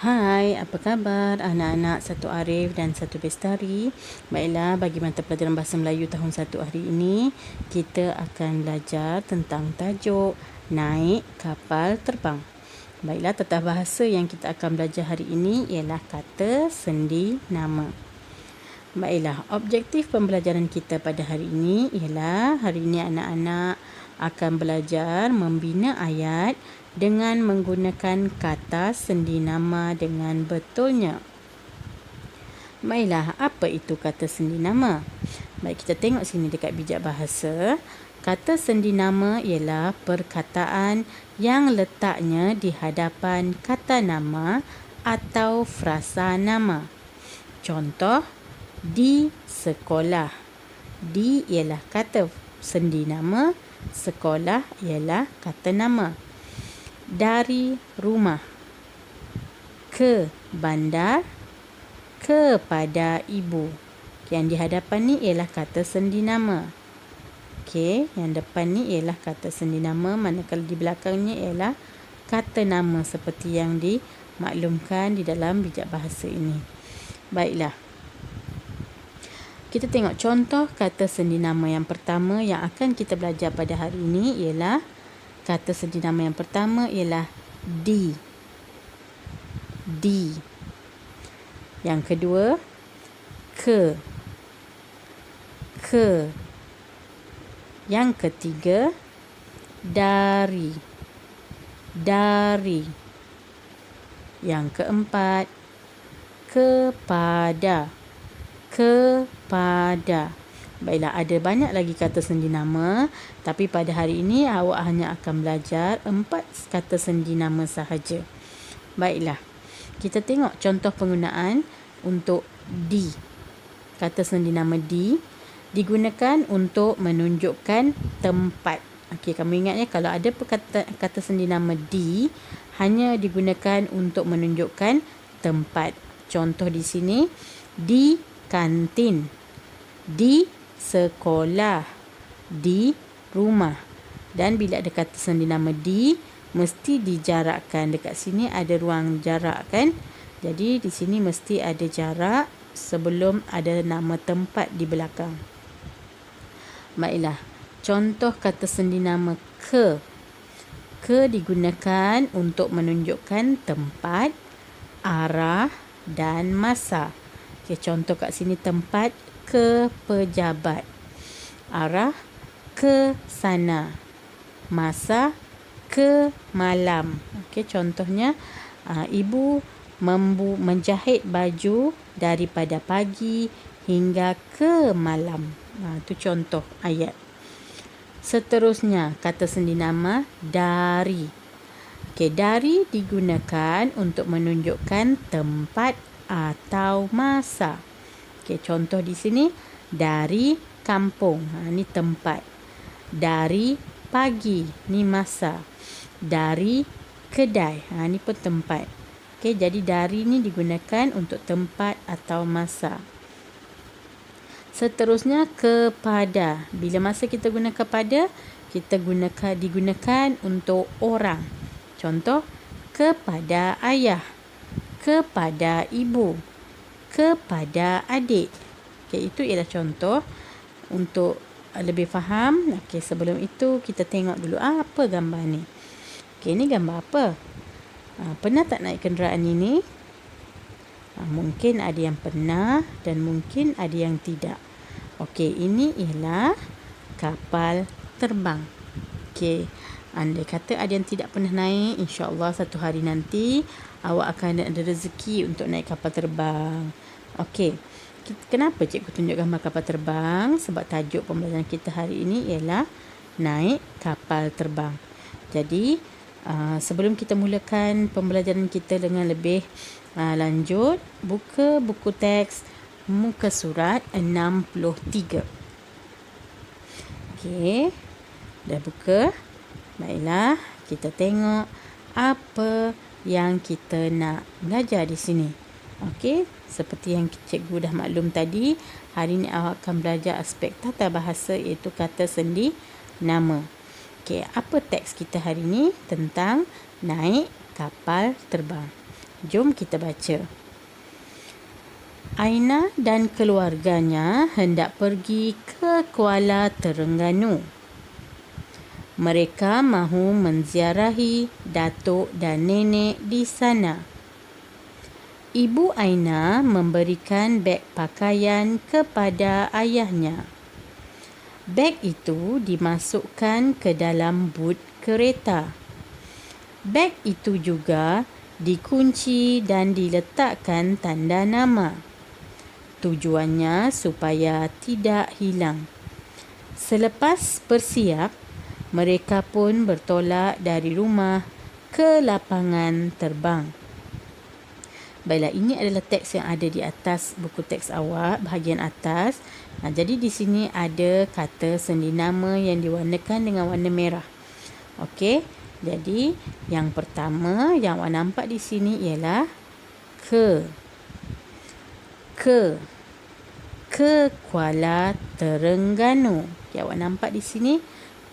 Hai, apa khabar anak-anak satu Arif dan satu Bestari? Baiklah, bagi mata pelajaran Bahasa Melayu tahun 1 hari ini, kita akan belajar tentang tajuk naik kapal terbang. Baiklah, tata bahasa yang kita akan belajar hari ini ialah kata sendi nama. Baiklah, objektif pembelajaran kita pada hari ini ialah hari ini anak-anak akan belajar membina ayat dengan menggunakan kata sendi nama dengan betulnya. Baiklah, apa itu kata sendi nama? Baik, kita tengok sini dekat bijak bahasa. Kata sendi nama ialah perkataan yang letaknya di hadapan kata nama atau frasa nama. Contoh, di sekolah. Di ialah kata sendi nama, sekolah ialah kata nama. Dari rumah. Ke bandar. Kepada ibu. Yang di hadapan ni ialah kata sendi nama. Okey, yang depan ni ialah kata sendi nama, manakala di belakangnya ialah kata nama seperti yang dimaklumkan di dalam bijak bahasa ini. Baiklah. Kita tengok contoh kata sendi nama yang pertama yang akan kita belajar pada hari ini ialah kata sendi nama yang pertama ialah di. Di. Yang kedua, ke. Ke. Yang ketiga, dari. Dari. Yang keempat, kepada. Kepada. Baiklah, ada banyak lagi kata sendi nama, tapi pada hari ini awak hanya akan belajar 4 kata sendi nama sahaja. Baiklah, kita tengok contoh penggunaan untuk di. Kata sendi nama di digunakan untuk menunjukkan tempat. Okey, kamu ingat ya, kalau ada kata sendi nama di hanya digunakan untuk menunjukkan tempat. Contoh di sini, di kantin, di sekolah, di rumah. Dan bila ada kata sendi nama di, mesti dijarakkan. Dekat sini ada ruang jarak kan? Jadi di sini mesti ada jarak sebelum ada nama tempat di belakang. Baiklah, contoh kata sendi nama ke. Ke digunakan untuk menunjukkan tempat, arah dan masa. Okay, contoh kat sini tempat, ke pejabat. Arah, ke sana. Masa, ke malam. Okay, contohnya, ibu menjahit baju daripada pagi hingga ke malam. Itu contoh ayat. Seterusnya, kata sendi nama dari. Okay, dari digunakan untuk menunjukkan tempat atau masa. Okay, contoh di sini, dari kampung. Ini tempat. Dari pagi. Ni masa. Dari kedai. Ni pun tempat. Okay, jadi dari ni digunakan untuk tempat atau masa. Seterusnya, kepada. Bila masa kita guna kepada, digunakan untuk orang. Contoh, kepada ayah, kepada ibu, kepada adik. Okay, itu ialah contoh. Untuk lebih faham, okay, sebelum itu kita tengok dulu apa gambar ni. Okay, ni gambar apa? Pernah tak naik kenderaan ini? Mungkin ada yang pernah dan mungkin ada yang tidak. Okey, ini ialah kapal terbang. Okey, andai kata ada yang tidak pernah naik, insya-Allah satu hari nanti awak akan ada rezeki untuk naik kapal terbang. Okey. Kenapa cikgu tunjuk gambar kapal terbang? Sebab tajuk pembelajaran kita hari ini ialah naik kapal terbang. Jadi, sebelum kita mulakan pembelajaran kita dengan lebih lanjut, buka buku teks muka surat 63. Okey, dah buka. Baiklah, kita tengok apa yang kita nak belajar di sini. Okey, seperti yang cikgu dah maklum tadi, hari ini awak akan belajar aspek tata bahasa iaitu kata sendi nama. Okey, apa teks kita hari ini? Tentang naik kapal terbang. Jom kita baca. Aina dan keluarganya hendak pergi ke Kuala Terengganu. Mereka mahu menziarahi datuk dan nenek di sana. Ibu Aina memberikan beg pakaian kepada ayahnya. Beg itu dimasukkan ke dalam but kereta. Beg itu juga dikunci dan diletakkan tanda nama. Tujuannya supaya tidak hilang. Selepas bersiap, mereka pun bertolak dari rumah ke lapangan terbang. Baiklah, ini adalah teks yang ada di atas buku teks awak, bahagian atas. Jadi di sini ada kata sendi nama yang diwarnakan dengan warna merah. Okey, jadi yang pertama yang awak nampak di sini ialah ke Kuala Terengganu. Okay, awak nampak di sini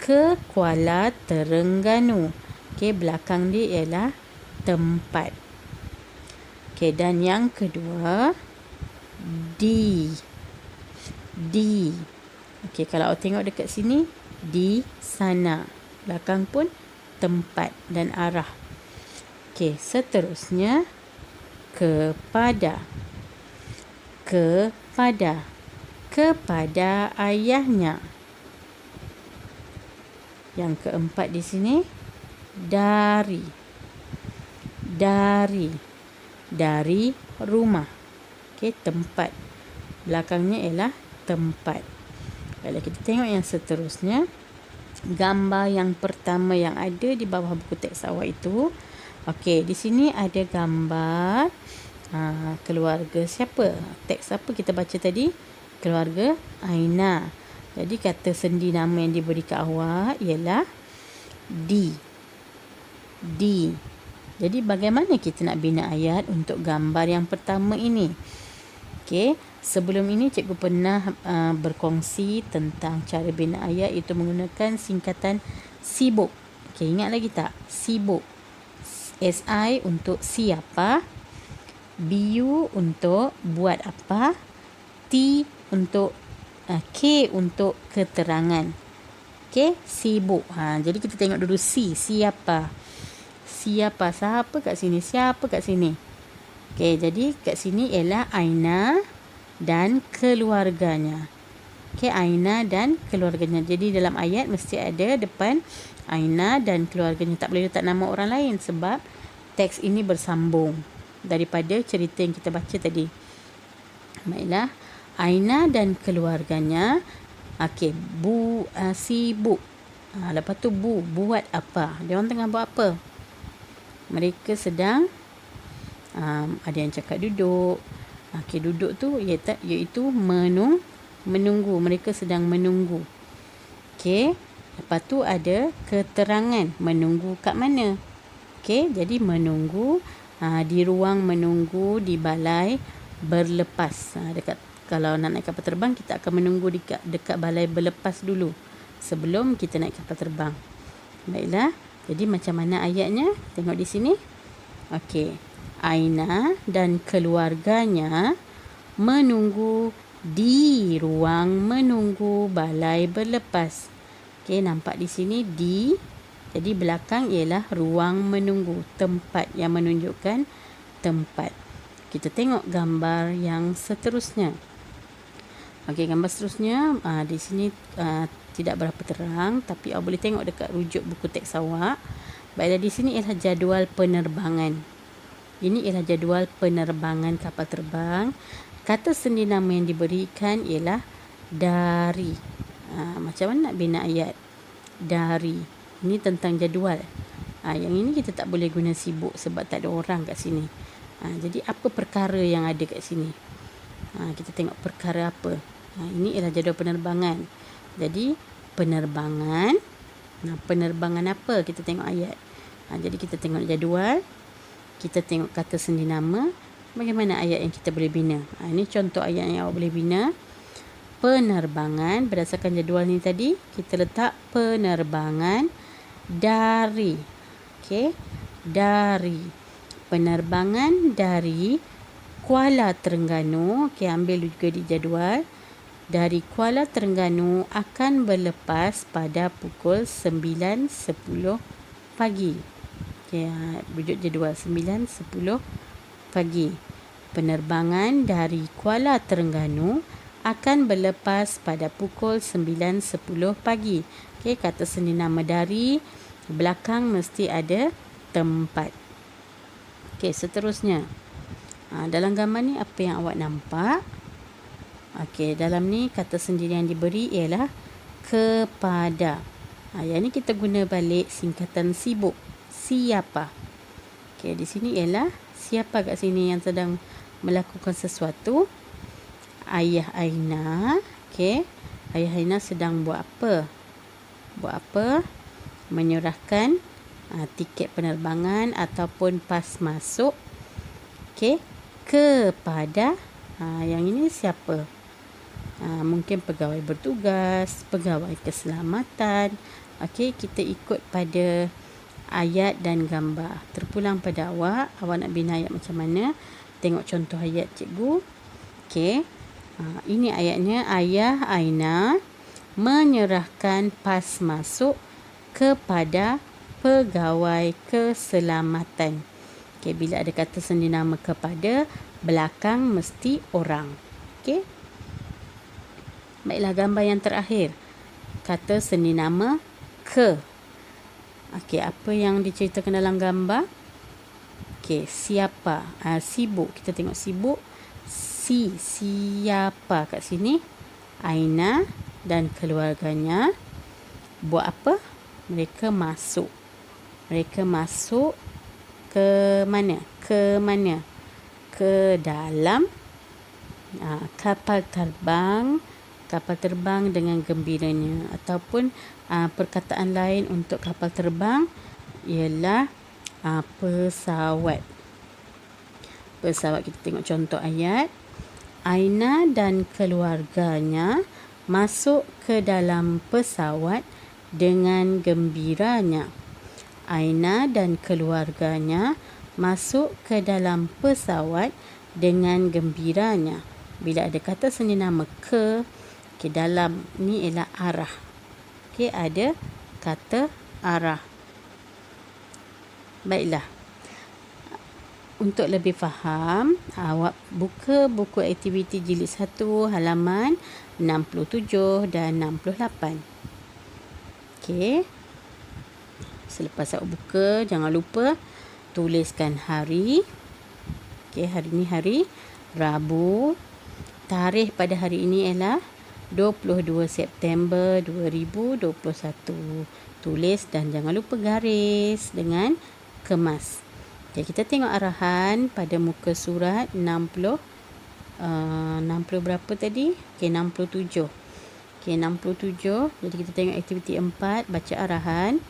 ke Kuala Terengganu. Okey, belakang dia ialah tempat. Okey, dan yang kedua di. Okey, kalau awak tengok dekat sini, di sana. Belakang pun tempat dan arah. Okey, seterusnya kepada ayahnya. Yang keempat di sini dari rumah. Okey, tempat. Belakangnya ialah tempat. Kalau kita tengok yang seterusnya, gambar yang pertama yang ada di bawah buku teks awak itu. Okey, di sini ada gambar keluarga siapa? Teks apa kita baca tadi? Keluarga Aina. Jadi kata sendi nama yang diberi ke awak ialah di. Jadi bagaimana kita nak bina ayat untuk gambar yang pertama ini? Okey, sebelum ini cikgu pernah berkongsi tentang cara bina ayat, itu menggunakan singkatan sibuk. Okey, ingat lagi tak? Sibuk. SI untuk siapa, BU untuk buat apa, T untuk K untuk keterangan. Okey, sibuk. Jadi kita tengok dulu siapa. Siapa kat sini? Siapa kat sini? Okey, jadi kat sini ialah Aina dan keluarganya. Okey, Aina dan keluarganya. Jadi dalam ayat mesti ada depan Aina dan keluarganya. Tak boleh letak nama orang lain sebab teks ini bersambung daripada cerita yang kita baca tadi. Baiklah, Aina dan keluarganya. Okey, sibuk. Lepas tu buat apa? Dia orang tengah buat apa? Mereka sedang ada yang cakap duduk. Okey, duduk tu iaitu menunggu. Mereka sedang menunggu. Okey, lepas tu ada keterangan. Menunggu kat mana? Okey, jadi menunggu di ruang menunggu di balai berlepas. Dekat, kalau nak naik kapal terbang, kita akan menunggu dekat balai berlepas dulu sebelum kita naik kapal terbang. Baiklah, jadi macam mana ayatnya? Tengok di sini. Okey, Aina dan keluarganya menunggu di ruang menunggu balai berlepas. Okey, nampak di sini di. Jadi belakang ialah ruang menunggu, tempat yang menunjukkan tempat. Kita tengok gambar yang seterusnya. Okey, gambar seterusnya di sini tidak berapa terang, tapi awak boleh tengok dekat rujuk buku teks awak. Baiklah, di sini ialah jadual penerbangan. Ini ialah jadual penerbangan kapal terbang. Kata sendi nama yang diberikan ialah dari. Macam mana nak bina ayat? Dari. Ini tentang jadual. Yang ini kita tak boleh guna sibuk sebab tak ada orang kat sini. Jadi apa perkara yang ada kat sini? Kita tengok perkara apa. Ini ialah jadual penerbangan. Jadi penerbangan. Penerbangan apa? Kita tengok ayat. Jadi kita tengok jadual. Kita tengok kata sendi nama. Bagaimana ayat yang kita boleh bina? Ini contoh ayat yang awak boleh bina. Penerbangan. Berdasarkan jadual ni tadi, kita letak penerbangan dari. Okey, dari. penerbangan dari Kuala Terengganu, ambil juga di jadual, dari Kuala Terengganu akan berlepas pada pukul 9.10 pagi. Rujuk jadual 9.10 pagi. Penerbangan dari Kuala Terengganu akan berlepas pada pukul 9.10 pagi. Kata sendi nama dari belakang mesti ada tempat. Seterusnya. Dalam gambar ni apa yang awak nampak? Dalam ni kata sendiri yang diberi ialah kepada. Yang ni kita guna balik singkatan sibuk. Siapa? Di sini ialah siapa kat sini yang sedang melakukan sesuatu? Ayah Aina. Ayah Aina sedang buat apa? Menyerahkan tiket penerbangan ataupun pas masuk kepada yang ini siapa? Mungkin pegawai bertugas, pegawai keselamatan. Kita ikut pada ayat dan gambar. Terpulang pada awak nak bina ayat macam mana? Tengok contoh ayat cikgu. Ini ayatnya. Ayah Aina menyerahkan pas masuk kepada pegawai keselamatan. Bila ada kata sendi nama kepada, belakang mesti orang. Baiklah, gambar yang terakhir. Kata sendi nama ke. Apa yang diceritakan dalam gambar? Siapa? Sibuk. Kita tengok sibuk. Siapa kat sini? Aina dan keluarganya buat apa? Mereka masuk ke mana? Ke dalam kapal terbang dengan gembiranya. Ataupun perkataan lain untuk kapal terbang ialah pesawat. Kita tengok contoh ayat. Aina dan keluarganya masuk ke dalam pesawat dengan gembiranya. Aina dan keluarganya masuk ke dalam pesawat dengan gembiranya. Bila ada kata sendi nama ke, dalam ni ialah arah. Ada kata arah. Baiklah. Untuk lebih faham, awak buka buku aktiviti jilid 1 halaman 67 dan 68. Selepas awak buka, jangan lupa tuliskan hari. Hari ni hari Rabu. Tarikh pada hari ini ialah 22 September 2021. Tulis dan jangan lupa garis dengan kemas. Kita tengok arahan pada muka surat 60 berapa tadi? 67. 67. Jadi kita tengok aktiviti 4, baca arahan.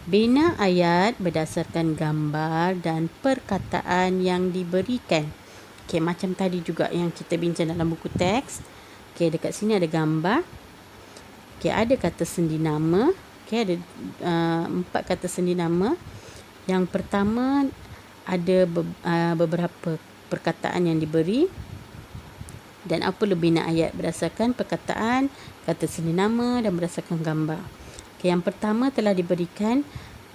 Bina ayat berdasarkan gambar dan perkataan yang diberikan. Macam tadi juga yang kita bincang dalam buku teks. Dekat sini ada gambar. Ada kata sendi nama. Ada 4 kata sendi nama. Yang pertama ada beberapa perkataan yang diberi. Dan apa lebih nak ayat berdasarkan perkataan, kata sendi nama dan berdasarkan gambar. Yang pertama telah diberikan.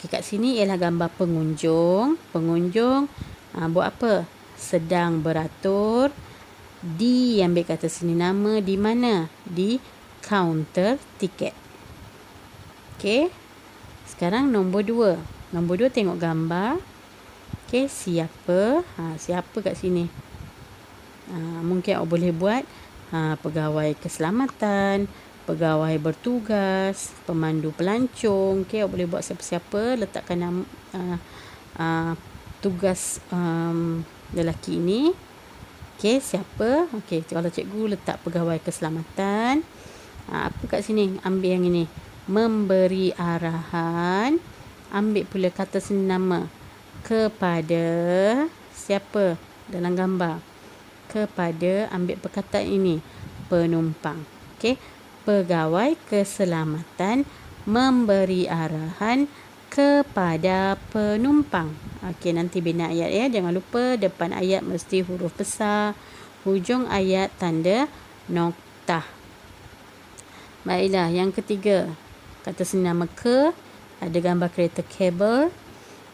Kat sini ialah gambar pengunjung. Pengunjung buat apa? Sedang beratur. Ambil kata sendi nama di mana? Di kaunter tiket. Sekarang nombor 2. Nombor 2 tengok gambar. Siapa? Siapa kat sini? Mungkin awak boleh buat pegawai keselamatan, pegawai bertugas, pemandu pelancong. Awak boleh buat siapa-siapa, letakkan nama tugas lelaki ini. Siapa? Kalau cikgu letak pegawai keselamatan. Apa kat sini? Ambil yang ini. Memberi arahan. Ambil pula kata sendi nama. Kepada siapa? Dalam gambar. Kepada, ambil perkataan ini. Penumpang. Pegawai keselamatan memberi arahan kepada penumpang. Okey, nanti bina ayat ya. Jangan lupa depan ayat mesti huruf besar, hujung ayat tanda noktah. Baiklah, yang ketiga. Kata seni nama ke, ada gambar kereta kabel.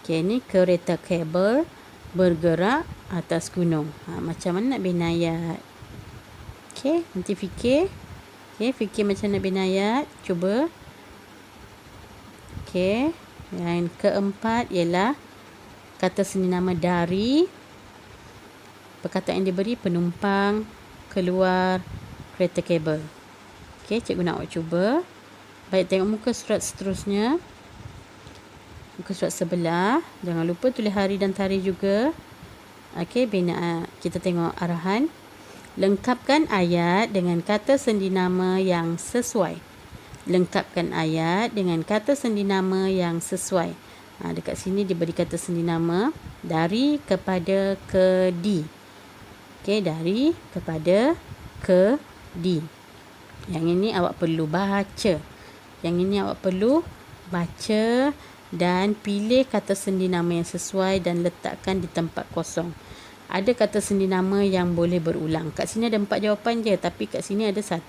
Okey, ni kereta kabel bergerak atas gunung. Macam mana nak bina ayat? Okey, nanti fikir. Okey, fikir macam nak bina ayat. Cuba. Okey, yang keempat ialah kata seni nama dari. Perkataan yang diberi penumpang keluar kereta kabel. Okey, cikgu nak awak cuba. Baik, tengok muka surat seterusnya. Muka surat sebelah. Jangan lupa tulis hari dan tarikh juga. Okey, kita tengok arahan. Lengkapkan ayat dengan kata sendi nama yang sesuai. Lengkapkan ayat dengan kata sendi nama yang sesuai. Dekat sini diberi kata sendi nama dari, kepada, ke, di. Okey, dari, kepada, ke, di. Yang ini awak perlu baca. Yang ini awak perlu baca dan pilih kata sendi nama yang sesuai dan letakkan di tempat kosong. Ada kata sendi nama yang boleh berulang. Kat sini ada 4 jawapan je, tapi kat sini ada 1,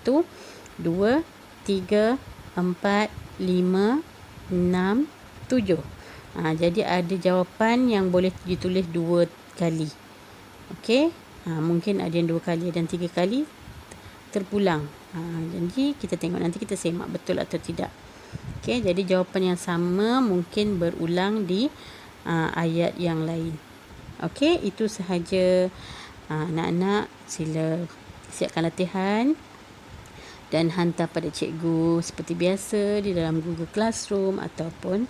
2, 3, 4, 5, 6, 7. Jadi ada jawapan yang boleh ditulis 2 kali. Okey, mungkin ada yang 2 kali dan 3 kali terpulang. Jadi kita tengok nanti, kita semak betul atau tidak. Okey, jadi jawapan yang sama mungkin berulang di ayat yang lain. Okey, itu sahaja. Anak-anak sila siapkan latihan dan hantar pada cikgu seperti biasa di dalam Google Classroom ataupun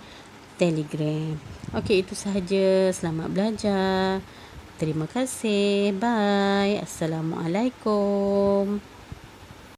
Telegram. Okey, itu sahaja. Selamat belajar. Terima kasih. Bye. Assalamualaikum.